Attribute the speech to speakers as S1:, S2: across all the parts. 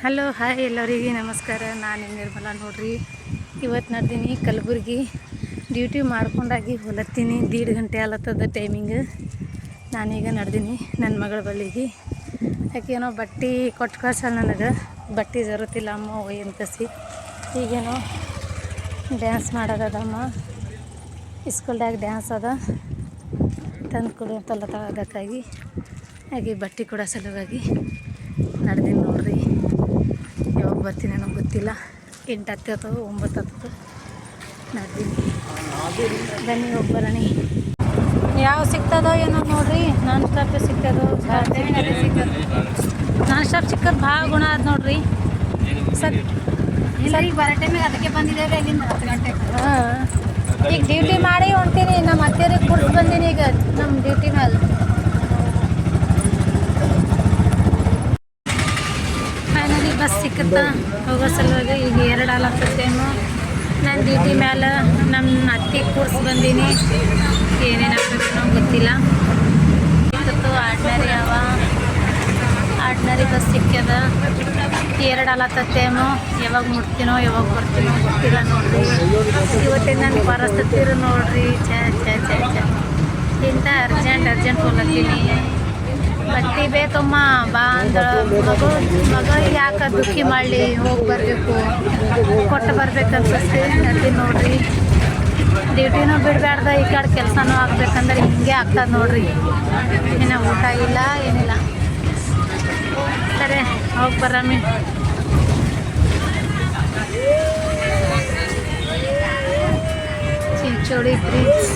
S1: Hello hi ಎಲ್ಲರಿಗೆ ನಮಸ್ಕಾರ. ನಾನು ನಿರ್ಮಲಾ ನೋಡ್ರಿ. ಇವತ್ತು ನಡ್ದೀನಿ ಕಲಬುರ್ಗಿ ಡ್ಯೂಟಿ ಮಾಡ್ಕೊಂಡಾಗಿ ಹೊಲತ್ತೀನಿ. 1.5 ಗಂಟೆ ಆಲತ್ತದ ಟೈಮಿಂಗ್. ನಾನೀಗ ನಡ್ದೀನಿ ನನ್ನ ಮಗಳ ಬಳಿಗೆ. ಯಾಕೇನೋ ಬಟ್ಟೆ ಕೊಟ್ಟು ಕಳ್ಸಲ್ಲ ನನಗೆ. ಬಟ್ಟೆ ಜರುತ್ತಿಲ್ಲ ಅಮ್ಮ ಒಯ್ ಅಂತಸಿ. ಈಗೇನೋ ಡ್ಯಾನ್ಸ್ ಮಾಡೋದಮ್ಮ, ಸ್ಕೂಲ್ದಾಗ ಡ್ಯಾನ್ಸ್ ಅದ ತಂದು ಕೊಡಿ ಅಂತಲ್ಲ ಅದಕ್ಕಾಗಿ ಹಾಗೆ ಬಟ್ಟೆ ಕೊಡೋ ಸಲುವಾಗಿ ನಡ್ದೀನಿ ನೋಡ್ರಿ. ಯಾವಾಗ ಬರ್ತೀನಿ ನನಗೆ ಗೊತ್ತಿಲ್ಲ. 8 ಹತ್ತದ 9 ಹತ್ತದ ನಡ್ದೀನಿ. ಬನ್ನಿ ಹೋಗಿ ಬರೋಣ. ಯಾವ ಸಿಗ್ತದೋ ಏನೋ ನೋಡ್ರಿ. ನಾನ್ ಸ್ಟಾಪ್ ಸಿಗ್ತದೋ ನಾನ್ ಸ್ಟಾಪ್ ಸಿಕ್ಕದು ಭಾಳ ಗುಣ ಅದು ನೋಡ್ರಿ.
S2: ಇಲ್ಲ ಈಗ ಬರೋ ಟೈಮಿಗೆ ಅದಕ್ಕೆ ಬಂದಿದ್ದೇವೆ ಇಲ್ಲಿಂದ 10 ಗಂಟೆಗೆ.
S1: ಹಾಂ, ಈಗ ಡ್ಯೂಟಿ ಮಾಡಿ ಹೊಂಟೀನಿ. ನಮ್ಮ ಅತ್ತೆಯರಿಗೆ ಕುಡ್ದು ಬಂದೀನಿ ಈಗ ನಮ್ಮ ಡ್ಯೂಟಿ ಮೇಲೆ. ಫೈನಲಿ ಬಸ್ ಸಿಕ್ಕುತ್ತಾ ಹೋಗೋ ಸಲುವಾಗಿ ಈಗ 2 ಆಲತ್ತ ಟೈಮು. ನಾನು ಡ್ಯೂಟಿ ಮೇಲೆ ನಮ್ಮ ಅತ್ತಿಗೆ ಕೂರ್ಸಿ ಬಂದೀನಿ. ಏನೇನಾಗಬೇಕೋ ಗೊತ್ತಿಲ್ಲ. ಸಿಕ್ಕಿತ್ತು ಆರ್ಡಿನರಿ ಬಸ್ ಸಿಕ್ಕ್ಯದ. 2 ಆಲತ್ತ ಟೈಮು. ಯಾವಾಗ ಮುಟ್ತೀನೋ ಯಾವಾಗ ಬರ್ತೀನೋ ಗೊತ್ತಿಲ್ಲ ನೋಡ್ರಿ. ಇವತ್ತಿನ ನನ್ನ ಪರಿಸ್ಥಿತಿ ನೋಡ್ರಿ. ಇಂಥ ಅರ್ಜೆಂಟ್ ಹೋಗ್ಲತ್ತೀನಿ. ಬಟ್ಟೆ ಬೇಕಮ್ಮ ಬಾ ಅಂದ ಮಗ ಯಾಕೆ ದುಃಖಿ ಮಾಡಲಿ, ಹೋಗಿ ಬರಬೇಕು, ಕೊಟ್ಟು ಬರ್ಬೇಕನ್ಸತಿ ನಡ್ತೀನಿ ನೋಡ್ರಿ. ಡ್ಯೂಟಿನೂ ಬಿಡಬೇಡ್ದ, ಈ ಕಡೆ ಕೆಲಸನೂ ಆಗ್ಬೇಕಂದ್ರೆ ಹಿಂಗೆ ಆಗ್ತದೆ ನೋಡ್ರಿ. ಇನ್ನು ಊಟ ಇಲ್ಲ ಏನಿಲ್ಲ. ಸರಿ ಹೋಗಿ ಬರಮ್ಮಿ. ಚಿಂಚೋಳಿ ಬ್ರಿಡ್ಜ್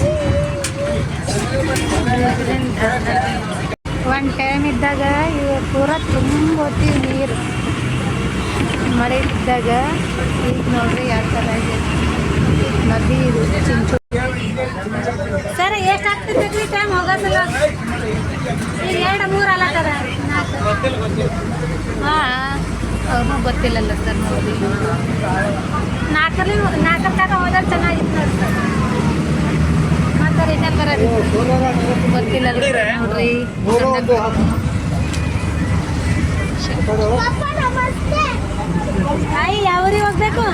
S1: ಒಂದು ಟೈಮ್ ಇದ್ದಾಗ ಇವು ಪೂರ ತುಂಬ ಹೋಗ್ತೀವಿ ನೀರು. ಮಳೆ ಇದ್ದಾಗ ಈಗ ನೋಡ್ರಿ ಯಾವ ಥರ ಇದೆ ನದಿ. ಇದು ಚಿಂಚೋಳಿ. ಸರ್ ಎಷ್ಟು ಆಗ್ತೈತೆ ಟೈಮ್ ಹೋಗೋದಿಲ್ಲ. ಈಗ 2-3 ಆಲತ್ತದ 4. ಹಾಂ, ಅವ್ರಿಗೂ ಗೊತ್ತಿಲ್ಲಲ್ಲ ಸರ್ ನೋಡಿ. 4 ತನಕ ಹೋದ್ರೆ ಚೆನ್ನಾಗಿತ್ತು ನೋಡಿ ಸರ್. ಮತ್ತೆ ರಿಟರ್ನ್ ಬರೋದು ಗೊತ್ತಿಲ್ಲ ನೋಡ್ರಿ. ಆಯ್ ಯಾವ ಊರಿಗೆ ಹೋಗ್ಬೇಕು?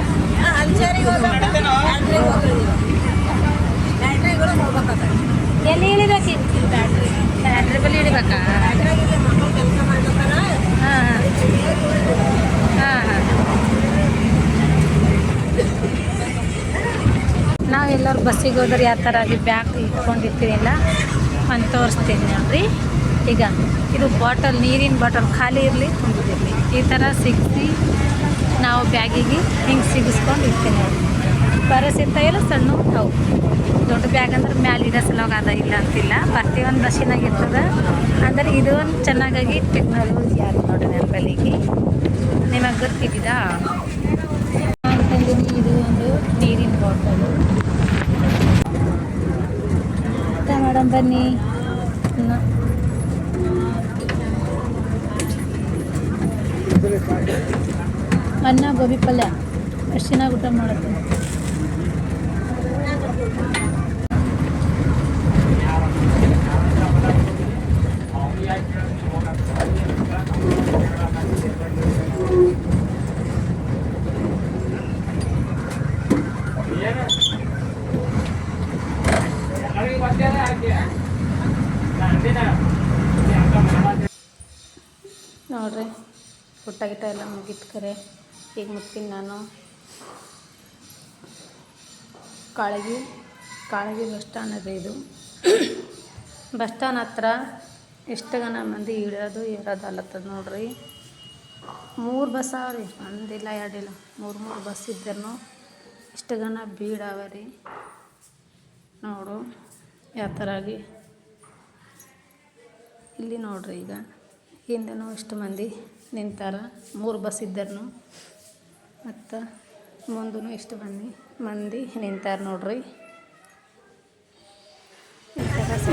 S1: ಎಲ್ಲಿ ಇಳಿಬೇಕು? ಬ್ಯಾಟ್ರಿ ಬಲ್ಲಿ ಇಳಿಬೇಕಾ? ಹಾಂ ಹಾಂ ಹಾಂ. ನಾವೆಲ್ಲರೂ ಬಸ್ಸಿಗೆ ಹೋದ್ರೆ ಯಾವ ಥರ ಆಗಿ ಬ್ಯಾಗ್ ಇಟ್ಕೊಂಡಿರ್ತೀನಿಲ್ಲ ಅಂತ ತೋರಿಸ್ತೀನಿ ನೋಡ್ರಿ. ಈಗ ಇದು ಬಾಟಲ್, ನೀರಿನ ಬಾಟಲ್ ಖಾಲಿ ಇರಲಿ ತುಂಬಿದಿರಲಿ ಈ ಥರ ಸಿಗಿಸಿ ನಾವು ಬ್ಯಾಗಿಗೆ ಹಿಂಗೆ ಸಿಗಿಸ್ಕೊಂಡು ಇರ್ತೀನಿ ನೋಡಿ. ಬರಸ್ ಇರ್ತಾಯಿಲ್ಲ ಸಣ್ಣ ಅವು. ದೊಡ್ಡ ಬ್ಯಾಗ್ ಅಂದ್ರೆ ಮ್ಯಾಲೆ ಇಡೋ ಸಲುವಾಗಿ ಅದ ಇಲ್ಲ ಅಂತಿಲ್ಲ. ಪ್ರತಿಯೊಂದು ಬಸ್ಸಿನಾಗ ಇರ್ತದೆ. ಅಂದರೆ ಇದು ಒಂದು ಚೆನ್ನಾಗಿ ಟೆಕ್ನಾಲಜಿ ಯಾರು ನೋಡ್ರಿ ನನ್ನ ಬಳಿಗೆ. ನಿಮಗೆ ಗೊತ್ತಿದ್ದಿದಾ ಅಂತಂದಿನಿ. ಇದು ಒಂದು ನೀರಿನ ಬಾಟಲು. ಮೇಡಮ್ ಬನ್ನಿ. ಅನ್ನ ಗೋಬಿ ಪಲ್ಯ ಎಷ್ಟು ಚೆನ್ನಾಗಿ ಊಟ ಮಾಡುತ್ತೆ. ನೋಡ್ರಿ ಊಟ ಗಿಟ ಎಲ್ಲ ಮುಗಿತು ಕರೆ. ಈಗ ಮುಗ್ತೀನಿ ನಾನು. ಕಾಳಗಿ ಬಸ್ ಸ್ಟ್ಯಾಂಡ್ ಅದೇ ಇದು. ಬಸ್ ಸ್ಟ್ಯಾಂಡ್ ಹತ್ರ ಎಷ್ಟು ಜನ ಮಂದಿ ಇಳಿಯೋದು ಏರೋದು ಅಲ್ಲತ್ತದ ನೋಡ್ರಿ. 3 ಬಸ್ ಅವ್ರಿ, ಒಂದಿಲ್ಲ 2 ಇಲ್ಲ 3 ಬಸ್ ಇದ್ರೂ ಇಷ್ಟು ಜನ ಬೀಡಾವ ರೀ. ನೋಡು ಯಾವ ಥರ ಆಗಿ ಇಲ್ಲಿ ನೋಡ್ರಿ. ಈಗ ಹಿಂದೆನೂ ಇಷ್ಟು ಮಂದಿ ನಿಂತಾರ. 3 ಬಸ್ ಇದ್ದರೂ ಮತ್ತು ಮುಂದೂ ಇಷ್ಟು ಮಂದಿ ನಿಂತಾರ ನೋಡ್ರಿ.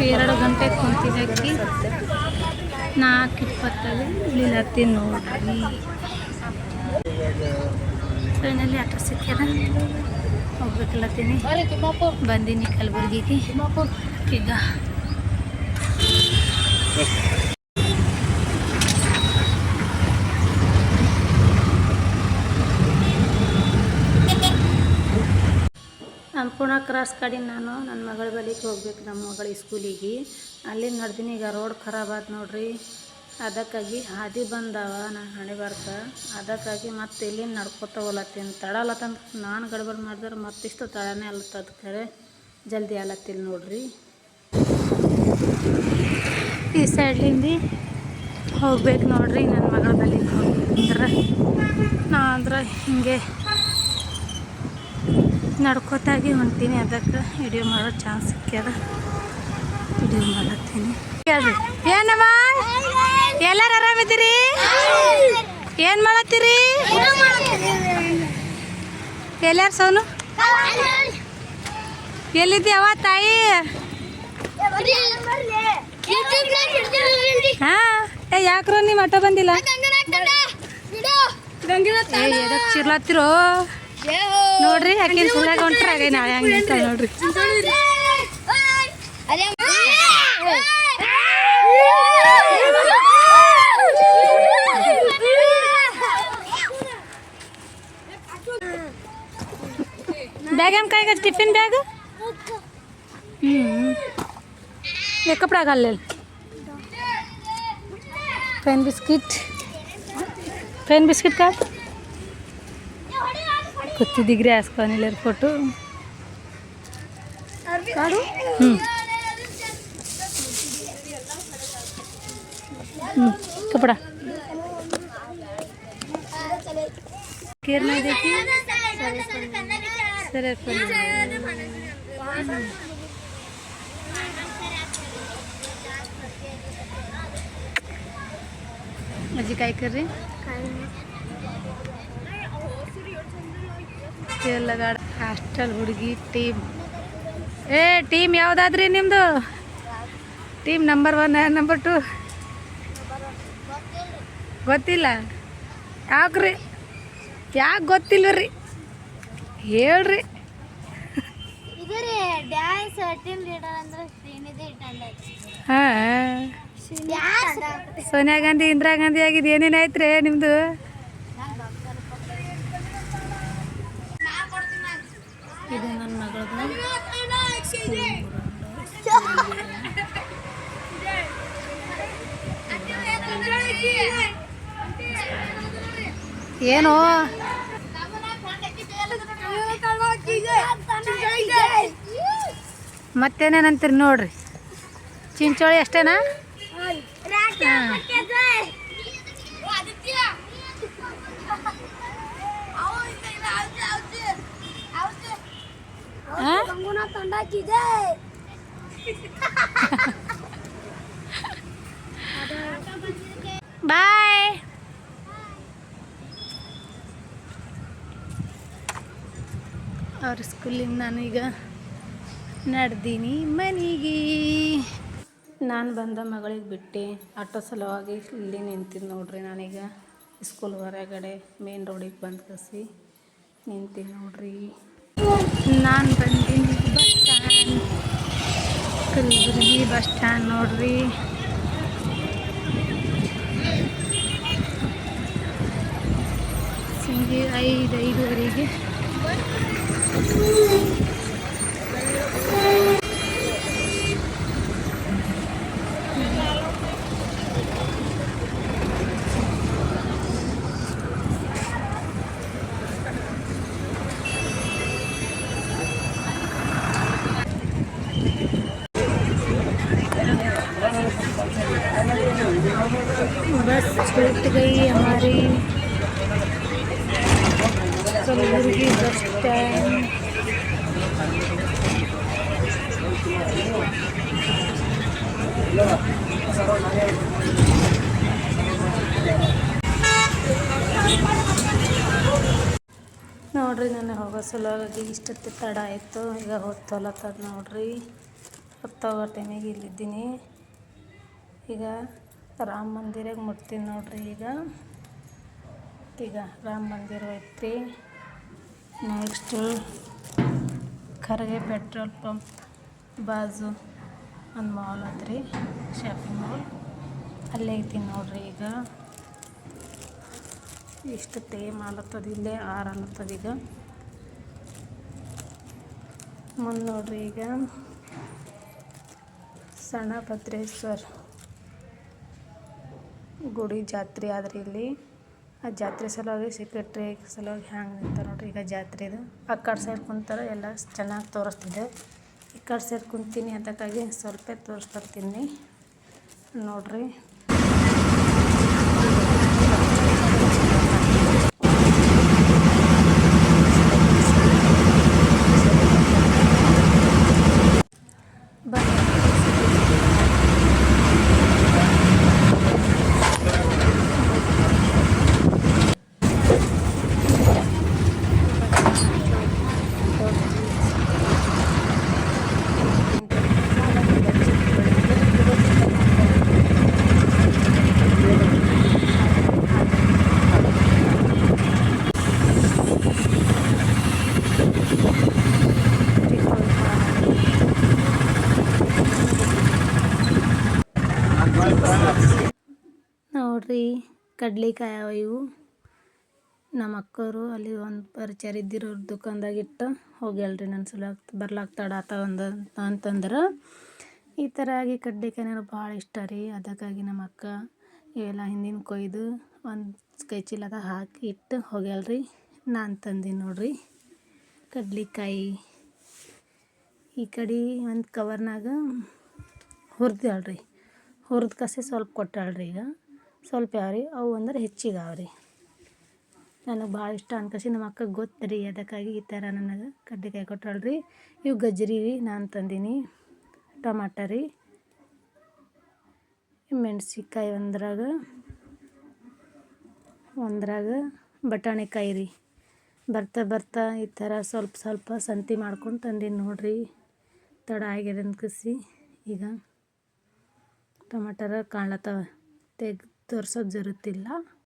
S1: 2 ಗಂಟೆ ಕುಂತಿದ್ದಕ್ಕೆ 4:20 ಇಳಿಲತ್ತೀನಿ ನೋಡ್ರಿ. ಟ್ರೈನಲ್ಲಿ ಆಟೋ ಸಿಕ್ಕ್ಯದ ಹೋಗ್ಬೇಕಲ್ಲತ್ತೀನಿ. ಬಂದೀನಿ ಕಲಬುರ್ಗಿಗೆ ಈಗ. ಅನ್ನಪೂರ್ಣ ಕ್ರಾಸ್ ಕಡೆ ನಾನು ನನ್ನ ಮಗಳ ಬಳಿಗೆ ಹೋಗ್ಬೇಕು, ನಮ್ಮ ಮಗಳ ಸ್ಕೂಲಿಗೆ. ಅಲ್ಲಿ ನಡ್ದೀನಿ. ಈಗ ರೋಡ್ ಖರಾಬ್ ಆಯ್ತು ನೋಡ್ರಿ, ಅದಕ್ಕಾಗಿ ಹಾದಿ ಬಂದವ ನಾನು ಹಣೆ ಬರ್ಕ, ಅದಕ್ಕಾಗಿ ಮತ್ತೆ ಇಲ್ಲಿಂದ ನಡ್ಕೊತ ಹೋಲತ್ತೀನಿ. ತಡಲತ್ತಂದು ನಾನು ಗಡ್ಬಡ್ ಮಾಡಿದ್ರೆ ಮತ್ತಿಷ್ಟು ತಡನೇ ಅಲ್ಲತ್ತದ, ಖರೆ ಜಲ್ದಿ ಆಲತ್ತಿಲ್ಲ ನೋಡ್ರಿ. ಈ ಸೈಡ್ಲಿಂದ ಹೋಗ್ಬೇಕು ನೋಡ್ರಿ. ನನ್ನ ಮಗಳ ಬಳಿಗೆ ಹೋಗ್ಬೇಕಂದ್ರೆ ನಾ ಅಂದ್ರೆ ಹಿಂಗೆ ನಡ್ಕೋತಾಗಿ ಹೊಂಟೀನಿ. ಅದಕ್ಕೆ ವಿಡಿಯೋ ಮಾಡೋ ಚಾನ್ಸ್ ಸಿಕ್ಕ್ಯದ, ವಿಡಿಯೋ ಮಾಡತ್ತೀನಿ. ಹೇಳ್ರಿ ಏನಮ್ಮ, ಎಲ್ಲರೂ ಆರಾಮಿದ್ದೀರಿ? ಏನು ಮಾಡತ್ತೀರಿ? ಎಲ್ಲಾರು ಸೋನು ಎಲ್ಲಿದ್ದೀವ ತಾಯಿ? ಹಾಂ, ಯಾಕ್ರ ನೀವು ಆಟೋ ಬಂದಿಲ್ಲ? ಎದಕ್ಕೆ ಚಿರ್ಲತ್ತಿರೋ ನೋಡ್ರಿ. ಆಕಿನ ಸುಳ್ಯಾಗ ಹೊಂಟ್ರ ಹಾಗೆ ನಾಳೆ ಹಂಗೆ ನಿಂತ ನೋಡ್ರಿ. बैग हम कहेगा टिफिन बैग ये कपड़ा घाल ले पेन बिस्किट का कुछ दिख रहा है इसको अनिल फोटो कपड़ा केयर नहीं देखी सर अजी काय कर रही लगा हास्टल हुಡುಗಿ ಟೀಮ್ ಯಾವುದಾದ್ರಿ ನಿಮ್ಮದು? ಟೀಮ್ ನಂಬರ್ 1 ನಂಬರ್ 2 ಗೊತ್ತಿಲ್ಲ. ಯಾಕ್ರಿ? ಯಾಕೆ ಗೊತ್ತಿಲ್ಲ ರೀ? ಹೇಳ್ರಿ. ಹಾಂ, ಸೋನಿಯಾ ಗಾಂಧಿ ಇಂದಿರಾ ಗಾಂಧಿ ಆಗಿದೆ. ಏನೇನಾಯ್ತು ರೀ ನಿಮ್ಮದು? ಇದು ನನ್ನ ಮಗಳದು ಏನು ಮತ್ತೇನೇನಂತೀರಿ ನೋಡ್ರಿ. ಚಿಂಚೋಳಿ ಅಷ್ಟೇನಾ? ಬಾಯ್. ಅವ್ರ ಸ್ಕೂಲಿಂದ ನಾನೀಗ ನಡೆದೀನಿ ಮನೆಗೆ. ನಾನು ಬಂದ ಮಗಳಿಗೆ ಬಿಟ್ಟು ಆಟೋ ಸಲುವಾಗಿ ಇಲ್ಲಿ ನಿಂತೀನಿ ನೋಡ್ರಿ. ನಾನೀಗ ಸ್ಕೂಲ್ ಹೊರಗಡೆ ಮೇನ್ ರೋಡಿಗೆ ಬಂದು ಕಸಿ ನಿಂತೀನಿ ನೋಡ್ರಿ. ನಾನು ಬಂದೀನಿ bus stand, Kalaburagi bus stand ನೋಡ್ರಿ. ಸಂಜೆ 5:05ವರೆಗೆ बस छूट गई हमारी कलबुर्गी बस स्टैंड। ನೋಡ್ರಿ ನಾನು ಹೋಗೋ ಸಲುವಾಗಿ ಇಷ್ಟೊತ್ತು ತಡ ಆಯಿತು. ಈಗ ಹೊತ್ತೊಲತ್ತದ ನೋಡ್ರಿ. ಹೊತ್ತೋಗೋ ಟೈಮಿಗೆ ಇಲ್ಲಿದ್ದೀನಿ. ಈಗ ರಾಮ ಮಂದಿರಕ್ಕೆ ಮುಟ್ತೀನಿ ನೋಡ್ರಿ. ಈಗ ರಾಮ ಮಂದಿರ ಐತ್ರಿ. ನೆಕ್ಸ್ಟು ಖರ್ಗೆ ಪೆಟ್ರೋಲ್ ಪಂಪ್ ಬಾಜು ಒಂದು ಮಾಲ್ ಐತ್ರಿ, ಶಾಪಿಂಗ್ ಮಾಲ್, ಅಲ್ಲೇ ಐತಿ ನೋಡ್ರಿ. ಈಗ ಇಷ್ಟು ಟೈಮ್ ಆಲತ್ತದ, ಇಲ್ಲೇ 6 ಆಲತ್ತದ. ಈಗ ಮುಂದೆ ನೋಡ್ರಿ ಈಗ ಸಣ್ಣಭದ್ರೇಶ್ವರ ಗುಡಿ ಜಾತ್ರೆ ಆದ್ರೆ ಇಲ್ಲಿ ಆ ಜಾತ್ರೆ ಸಲುವಾಗಿ ಸೆಕ್ರೆಟ್ರಿ ಸಲುವಾಗಿ ಹ್ಯಾಂಗೆ ನಿಂತಾರೆ ನೋಡ್ರಿ. ಈಗ ಜಾತ್ರೆದು ಆ ಕಡೆ ಸೈಡ್ ಕುಂತಾರೆ ಎಲ್ಲ ಚೆನ್ನಾಗಿ ತೋರಿಸ್ತಿದ್ದೆ. ಈ ಕಡೆ ಸೈಡ್ ಕುಂತೀನಿ ಅದಕ್ಕಾಗಿ ಸ್ವಲ್ಪ ತೋರಿಸ್ತಿರ್ತೀನಿ ನೋಡ್ರಿ. ನೋಡ್ರಿ ಕಡ್ಲಿಕಾಯಿ ಅವ ಇವು. ನಮ್ಮ ಅಕ್ಕವರು ಅಲ್ಲಿ ಒಂದು ಪರಿಚಯ ಇದ್ದಿರೋ ದುಕಾನ್ದಾಗ ಇಟ್ಟು ಹೋಗ್ಯಾಳ್ರಿ. ನನ್ನ ಸಲ ಬರ್ಲಾಗ್ತಾಡ ಆತ ಅಂತಂದ್ರೆ ಈ ಥರ ಆಗಿ ಕಡ್ಲಿಕಾಯಿ ನನಗೆ ಭಾಳ ಇಷ್ಟ ರೀ. ಅದಕ್ಕಾಗಿ ನಮ್ಮ ಅಕ್ಕ ಇವೆಲ್ಲ ಹಿಂದಿನ ಕೊಯ್ದು ಒಂದು ಕೈ ಚೀಲದಾಗ ಹಾಕಿ ಇಟ್ಟು ಹೋಗ್ಯಾಳ್ರಿ. ನಾನು ತಂದೀನಿ ನೋಡ್ರಿ ಕಡ್ಲಿಕಾಯಿ. ಈ ಕಡೆ ಒಂದು ಕವರ್ನಾಗ ಹುರಿದ್ಯಾಳ್ರಿ. ಹುರಿದು ಕಸಿ ಸ್ವಲ್ಪ ಕೊಟ್ಟಾಳ್ರಿ. ಈಗ ಸ್ವಲ್ಪ ಯಾವ್ರಿ ಅವು ಅಂದ್ರೆ ಹೆಚ್ಚಿಗೆ ಅವ್ರಿ. ನನಗೆ ಭಾಳ ಇಷ್ಟ ಅನ್ಕಸಿ ನಮ್ಮ ಅಕ್ಕಗೆ ಗೊತ್ತು ರೀ. ಅದಕ್ಕಾಗಿ ಈ ಥರ ನನಗೆ ಕಡ್ಲಿಕಾಯಿ ಕೊಟ್ಟಾಳ್ರಿ. ಇವು ಗಜ್ರಿ ರೀ ನಾನು ತಂದೀನಿ. ಟಮಾಟ ರೀ, ಮೆಣಸಿನ್ಕಾಯಿ ಒಂದ್ರಾಗ ಬಟಾಣಿಕಾಯಿ ರೀ. ಬರ್ತಾ ಈ ಥರ ಸ್ವಲ್ಪ ಸಂತಿ ಮಾಡ್ಕೊಂಡು ತಂದೀನಿ ನೋಡ್ರಿ. ತಡ ಆಗ್ಯದ ಅನ್ಕಸಿ ಈಗ ಟಮಾಟರ ಕಾಣ್ಲತ್ತವ, ತೆಗ್ದು ತೋರ್ಸೋದು ಜರುತ್ತಿಲ್ಲ.